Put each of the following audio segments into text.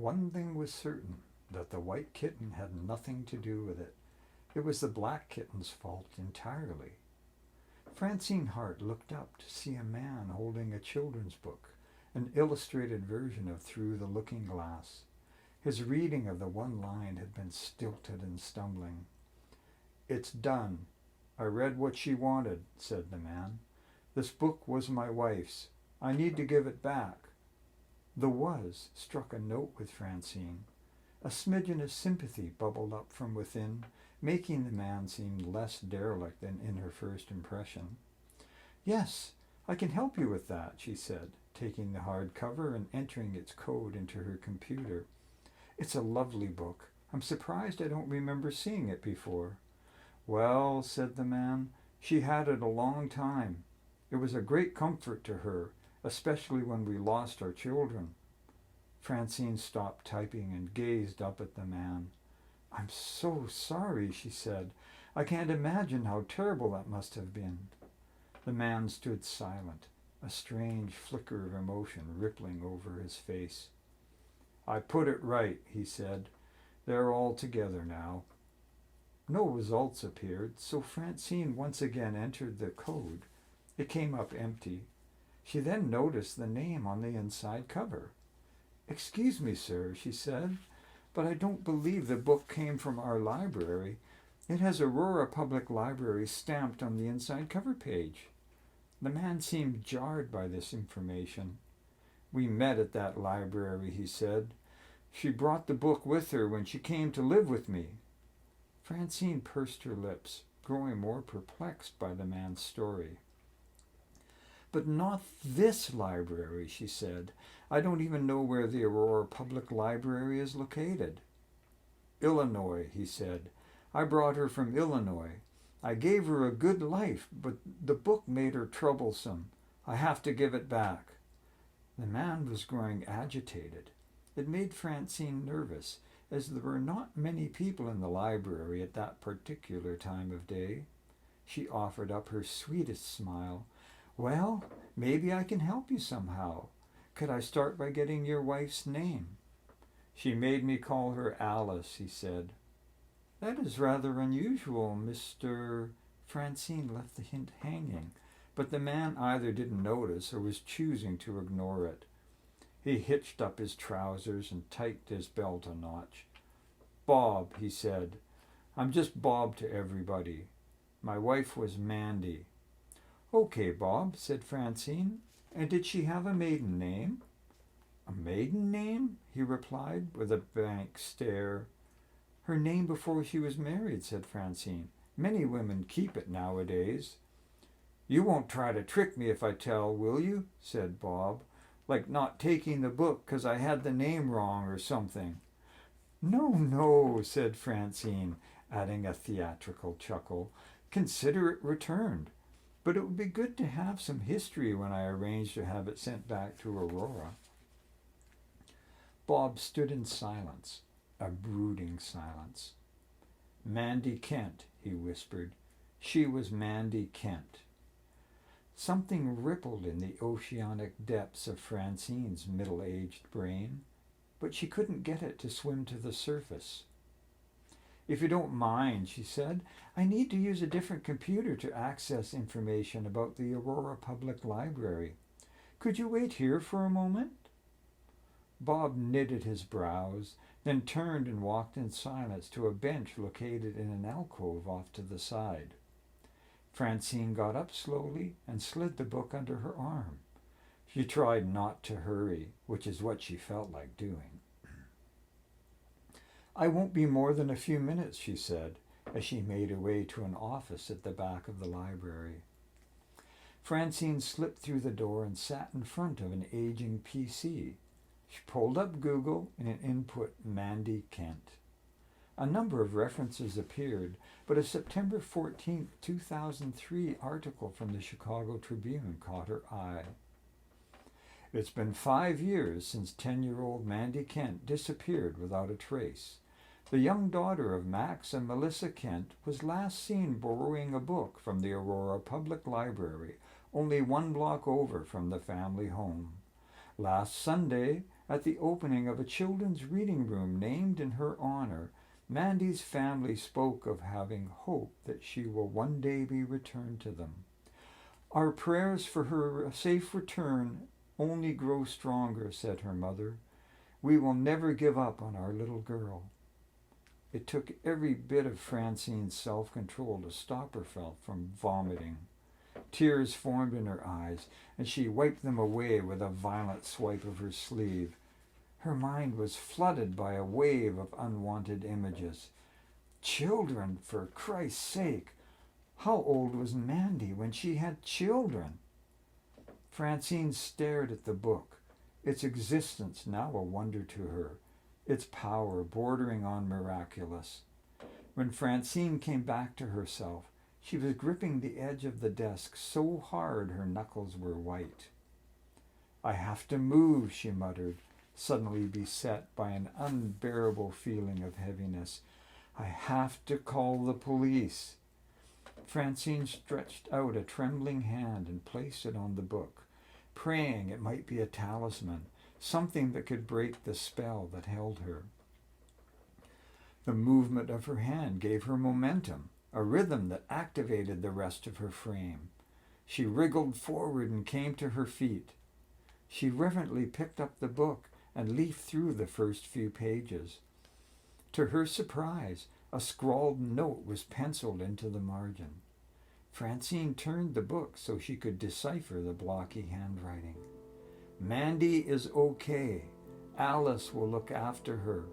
One thing was certain, that the white kitten had nothing to do with it. It was the black kitten's fault entirely. Francine Hart looked up to see a man holding a children's book, an illustrated version of Through the Looking Glass. His reading of the one line had been stilted and stumbling. "It's done. I read what she wanted," said the man. "This book was my wife's. I need to give it back." The "was" struck a note with Francine. A smidgen of sympathy bubbled up from within, making the man seem less derelict than in her first impression. "Yes, I can help you with that," she said, taking the hard cover and entering its code into her computer. "It's a lovely book. I'm surprised I don't remember seeing it before." "Well," said the man, "she had it a long time. It was a great comfort to her, especially when we lost our children." Francine stopped typing and gazed up at the man. "I'm so sorry," she said. "I can't imagine how terrible that must have been." The man stood silent, a strange flicker of emotion rippling over his face. "I put it right," he said. "They're all together now." No results appeared, so Francine once again entered the code. It came up empty. She then noticed the name on the inside cover. "Excuse me, sir," she said, "but I don't believe the book came from our library. It has Aurora Public Library stamped on the inside cover page." The man seemed jarred by this information. "We met at that library," he said. "She brought the book with her when she came to live with me." Francine pursed her lips, growing more perplexed by the man's story. "But not this library," she said. "I don't even know where the Aurora Public Library is located." "Illinois," he said. "I brought her from Illinois. I gave her a good life, but the book made her troublesome. I have to give it back." The man was growing agitated. It made Francine nervous, as there were not many people in the library at that particular time of day. She offered up her sweetest smile. "Well, maybe I can help you somehow. Could I start by getting your wife's name?" "She made me call her Alice," he said. "That is rather unusual, Mr. Francine left the hint hanging, but the man either didn't notice or was choosing to ignore it. He hitched up his trousers and tightened his belt a notch. "Bob," he said. "I'm just Bob to everybody. My wife was Mandy." "Okay, Bob," said Francine. "And did she have a maiden name?" "A maiden name?" he replied, with a blank stare. "Her name before she was married," said Francine. "Many women keep it nowadays." "You won't try to trick me if I tell, will you?" said Bob. "Like not taking the book 'cause I had the name wrong or something." "No, no," said Francine, adding a theatrical chuckle. "Consider it returned. But it would be good to have some history when I arrange to have it sent back to Aurora." Bob stood in silence, a brooding silence. "Mandy Kent," he whispered. "She was Mandy Kent." Something rippled in the oceanic depths of Francine's middle-aged brain, but she couldn't get it to swim to the surface. "If you don't mind," she said, "I need to use a different computer to access information about the Aurora Public Library. Could you wait here for a moment?" Bob knitted his brows, then turned and walked in silence to a bench located in an alcove off to the side. Francine got up slowly and slid the book under her arm. She tried not to hurry, which is what she felt like doing. "I won't be more than a few minutes," she said, as she made her way to an office at the back of the library. Francine slipped through the door and sat in front of an aging PC. She pulled up Google and input Mandy Kent. A number of references appeared, but a September 14, 2003 article from the Chicago Tribune caught her eye. "It's been 5 years since 10-year-old Mandy Kent disappeared without a trace. The young daughter of Max and Melissa Kent was last seen borrowing a book from the Aurora Public Library, only 1 block over from the family home. Last Sunday, At the opening of a children's reading room named in her honor, Mandy's family spoke of having hope that she will one day be returned to them. Our prayers for her safe return only grow stronger, said her mother. We will never give up on our little girl. It took every bit of Francine's self-control to stop herself from vomiting. Tears formed in her eyes, and she wiped them away with a violent swipe of her sleeve. Her mind was flooded by a wave of unwanted images. Children, for Christ's sake! How old was Mandy when she had children? Francine stared at the book, its existence now a wonder to her, its power bordering on miraculous. When Francine came back to herself, she was gripping the edge of the desk so hard her knuckles were white. I have to move, she muttered, suddenly beset by an unbearable feeling of heaviness. I have to call the police. Francine stretched out a trembling hand and placed it on the book, praying it might be a talisman, something that could break the spell that held her. The movement of her hand gave her momentum, a rhythm that activated the rest of her frame. She wriggled forward and came to her feet. She reverently picked up the book and leafed through the first few pages. To her surprise, a scrawled note was penciled into the margin. Francine turned the book so she could decipher the blocky handwriting. Mandy is okay. Alice will look after her.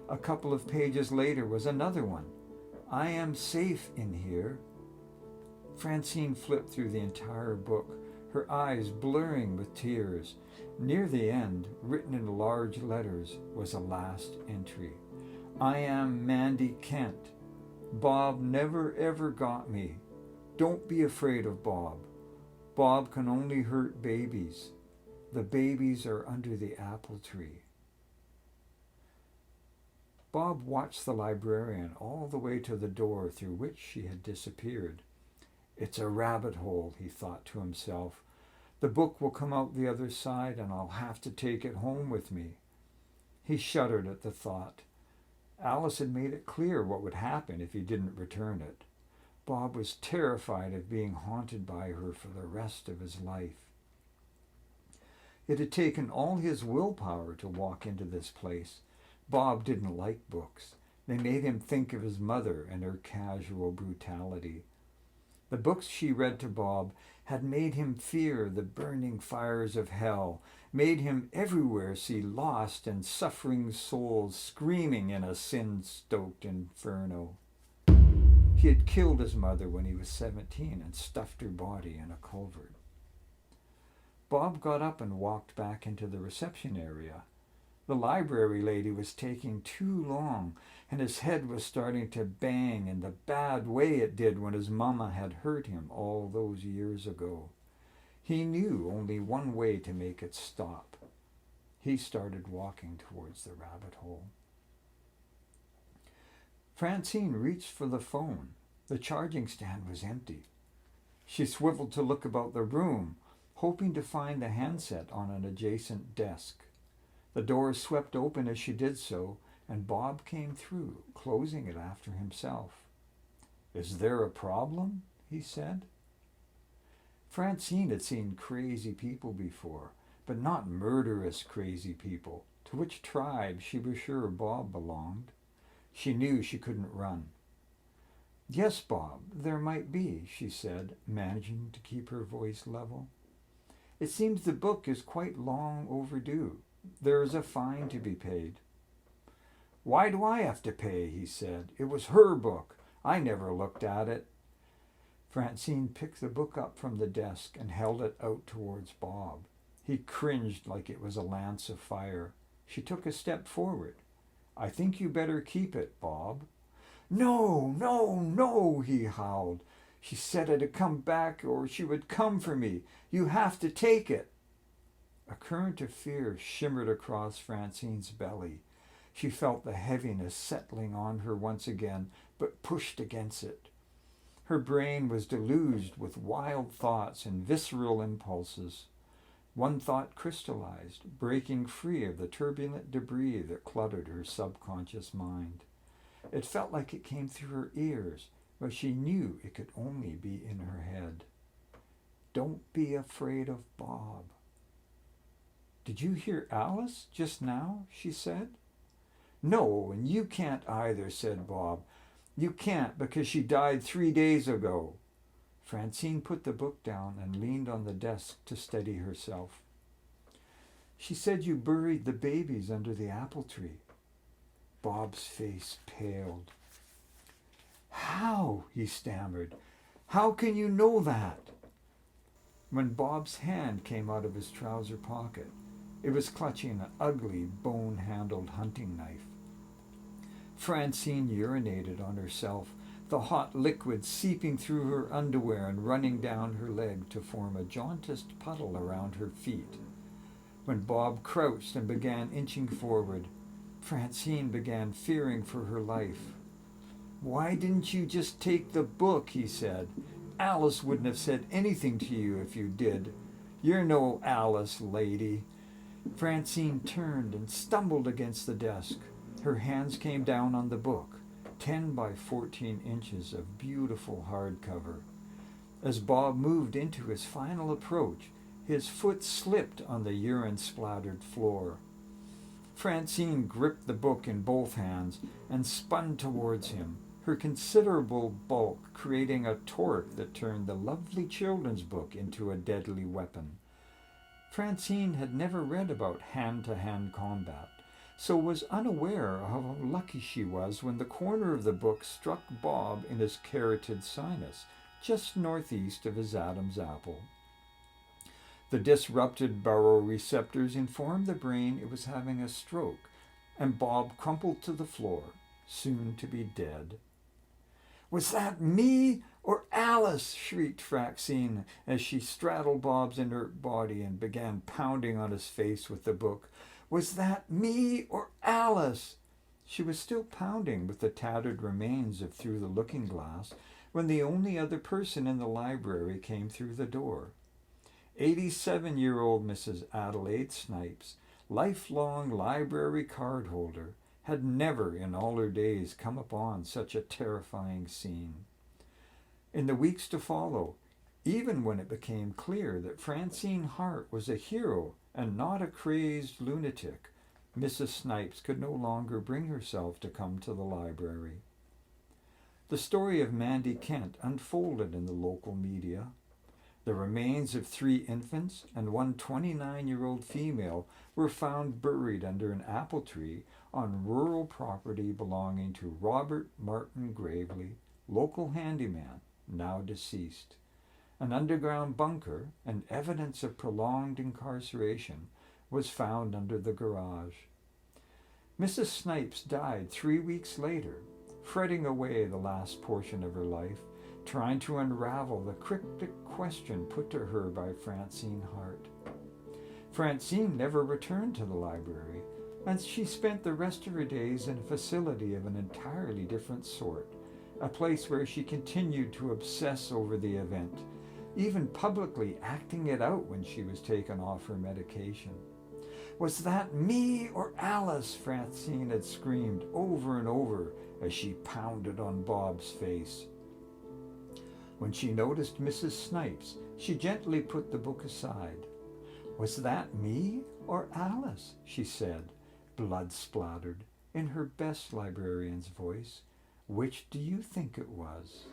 A couple of pages later was another one. I am safe in here. Francine flipped through the entire book, her eyes blurring with tears. Near the end, written in large letters, was a last entry. I am Mandy Kent. Bob never ever got me. Don't be afraid of Bob. Bob can only hurt babies. The babies are under the apple tree. Bob watched the librarian all the way to the door through which she had disappeared. It's a rabbit hole, he thought to himself. The book will come out the other side and I'll have to take it home with me. He shuddered at the thought. Alice had made it clear what would happen if he didn't return it. Bob was terrified of being haunted by her for the rest of his life. It had taken all his willpower to walk into this place. Bob didn't like books. They made him think of his mother and her casual brutality. The books she read to Bob had made him fear the burning fires of hell, made him everywhere see lost and suffering souls screaming in a sin-stoked inferno. He had killed his mother when he was 17 and stuffed her body in a culvert. Bob got up and walked back into the reception area. The library lady was taking too long, and his head was starting to bang in the bad way it did when his mama had hurt him all those years ago. He knew only one way to make it stop. He started walking towards the rabbit hole. Francine reached for the phone. The charging stand was empty. She swiveled to look about the room, hoping to find the handset on an adjacent desk. The door swept open as she did so, and Bob came through, closing it after himself. Is there a problem? He said. Francine had seen crazy people before, but not murderous crazy people, to which tribe she was sure Bob belonged. She knew she couldn't run. Yes, Bob, there might be, she said, managing to keep her voice level. It seems the book is quite long overdue. There is a fine to be paid. Why do I have to pay? He said. It was her book. I never looked at it. Francine picked the book up from the desk and held it out towards Bob. He cringed like it was a lance of fire. She took a step forward. I think you better keep it, Bob. No, no, no, he howled. She said I'd come back or she would come for me. You have to take it. A current of fear shimmered across Francine's belly. She felt the heaviness settling on her once again, but pushed against it. Her brain was deluged with wild thoughts and visceral impulses. One thought crystallized, breaking free of the turbulent debris that cluttered her subconscious mind. It felt like it came through her ears, but she knew it could only be in her head. Don't be afraid of Bob. Did you hear Alice just now? She said. No, and you can't either, said Bob. You can't because she died 3 days ago. Francine put the book down and leaned on the desk to steady herself. She said you buried the babies under the apple tree. Bob's face paled. How? He stammered. How can you know that? When Bob's hand came out of his trouser pocket, it was clutching an ugly, bone-handled hunting knife. Francine urinated on herself, the hot liquid seeping through her underwear and running down her leg to form a jaundiced puddle around her feet. When Bob crouched and began inching forward, Francine began fearing for her life. Why didn't you just take the book, he said. Alice wouldn't have said anything to you if you did. You're no Alice, lady. Francine turned and stumbled against the desk. Her hands came down on the book, 10 by 14 inches of beautiful hardcover. As Bob moved into his final approach, his foot slipped on the urine-splattered floor. Francine gripped the book in both hands and spun towards him, her considerable bulk creating a torque that turned the lovely children's book into a deadly weapon. Francine had never read about hand-to-hand combat, so was unaware of how lucky she was when the corner of the book struck Bob in his carotid sinus, just northeast of his Adam's apple. The disrupted baroreceptors informed the brain it was having a stroke, and Bob crumpled to the floor, soon to be dead. Was that me or Alice? Shrieked Francine as she straddled Bob's inert body and began pounding on his face with the book. Was that me or Alice? She was still pounding with the tattered remains of Through the Looking Glass when the only other person in the library came through the door. 87-year-old Mrs. Adelaide Snipes, lifelong library card holder, had never in all her days come upon such a terrifying scene. In the weeks to follow, even when it became clear that Francine Hart was a hero and not a crazed lunatic, Mrs. Snipes could no longer bring herself to come to the library. The story of Mandy Kent unfolded in the local media. The remains of 3 infants and one 29-year-old female were found buried under an apple tree on rural property belonging to Robert Martin Gravely, local handyman, now deceased. An underground bunker and evidence of prolonged incarceration was found under the garage. Mrs. Snipes died 3 weeks later, fretting away the last portion of her life, trying to unravel the cryptic question put to her by Francine Hart. Francine never returned to the library, and she spent the rest of her days in a facility of an entirely different sort, a place where she continued to obsess over the event, even publicly acting it out when she was taken off her medication. Was that me or Alice? Francine had screamed over and over as she pounded on Bob's face. When she noticed Mrs. Snipes, she gently put the book aside. Was that me or Alice? She said, blood splattered, in her best librarian's voice. Which do you think it was?